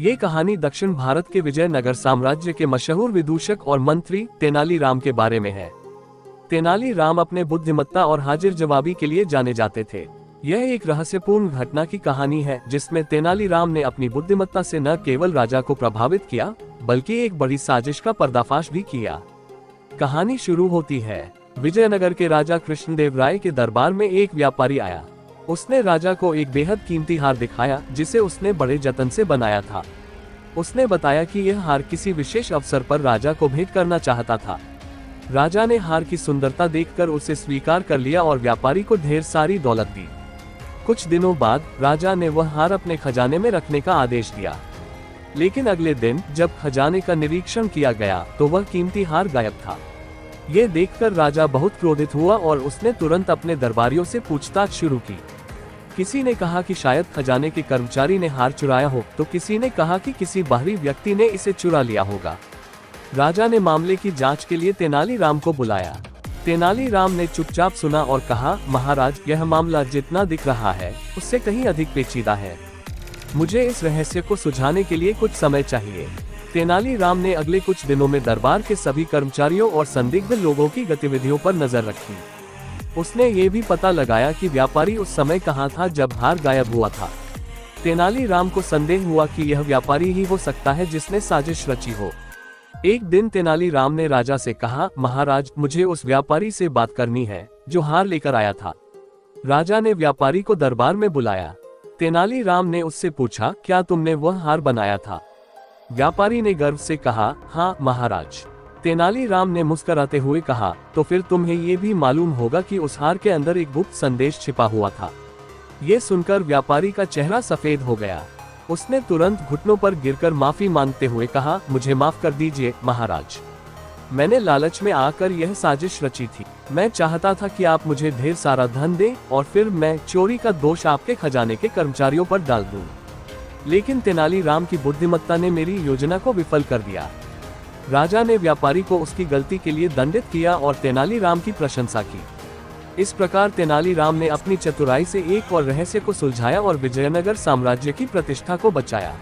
ये कहानी दक्षिण भारत के विजयनगर साम्राज्य के मशहूर विदूषक और मंत्री तेनालीराम के बारे में है। तेनालीराम अपने बुद्धिमत्ता और हाजिर जवाबी के लिए जाने जाते थे। यह एक रहस्यपूर्ण घटना की कहानी है जिसमें तेनालीराम ने अपनी बुद्धिमत्ता से न केवल राजा को प्रभावित किया बल्कि एक बड़ी साजिश का पर्दाफाश भी किया। कहानी शुरू होती है। विजयनगर के राजा कृष्णदेव राय के दरबार में एक व्यापारी आया। उसने राजा को एक बेहद कीमती हार दिखाया जिसे उसने बड़े जतन से बनाया था। उसने बताया कि यह हार किसी विशेष अवसर पर राजा को भेंट करना चाहता था। राजा ने हार की सुंदरता देखकर उसे स्वीकार कर लिया और व्यापारी को ढेर सारी दौलत दी। कुछ दिनों बाद राजा ने वह हार अपने खजाने में रखने का आदेश दिया, लेकिन अगले दिन जब खजाने का निरीक्षण किया गया तो वह कीमती हार गायब था। ये देखकर राजा बहुत क्रोधित हुआ और उसने तुरंत अपने दरबारियों से पूछताछ शुरू की। किसी ने कहा कि शायद खजाने के कर्मचारी ने हार चुराया हो, तो किसी ने कहा कि किसी बाहरी व्यक्ति ने इसे चुरा लिया होगा। राजा ने मामले की जांच के लिए तेनालीराम को बुलाया। तेनालीराम ने चुपचाप सुना और कहा, महाराज, यह मामला जितना दिख रहा है उससे कहीं अधिक पेचीदा है। मुझे इस रहस्य को सुलझाने के लिए कुछ समय चाहिए। तेनालीराम ने अगले कुछ दिनों में दरबार के सभी कर्मचारियों और संदिग्ध लोगों की गतिविधियों पर नजर रखी। उसने ये भी पता लगाया कि व्यापारी उस समय कहाँ था जब हार गायब हुआ था। तेनालीराम को संदेह हुआ कि यह व्यापारी ही हो सकता है जिसने साजिश रची हो। एक दिन तेनालीराम ने राजा से कहा, महाराज, मुझे उस व्यापारी से बात करनी है जो हार लेकर आया था। राजा ने व्यापारी को दरबार में बुलाया। तेनालीराम ने उससे पूछा, क्या तुमने वह हार बनाया था? व्यापारी ने गर्व से कहा, हाँ महाराज। तेनालीराम ने मुस्कुराते हुए कहा, तो फिर तुम्हें ये भी मालूम होगा कि उस हार के अंदर एक गुप्त संदेश छिपा हुआ था। ये सुनकर व्यापारी का चेहरा सफेद हो गया। उसने तुरंत घुटनों पर गिरकर माफी मांगते हुए कहा, मुझे माफ कर दीजिए महाराज। मैंने लालच में आकर यह साजिश रची थी। मैं चाहता था कि आप मुझे ढेर सारा धन दें और फिर मैं चोरी का दोष आपके खजाने के कर्मचारियों पर डाल दूं। लेकिन तेनालीराम की बुद्धिमत्ता ने मेरी योजना को विफल कर दिया। राजा ने व्यापारी को उसकी गलती के लिए दंडित किया और तेनालीराम की प्रशंसा की। इस प्रकार तेनालीराम ने अपनी चतुराई से एक और रहस्य को सुलझाया और विजयनगर साम्राज्य की प्रतिष्ठा को बचाया।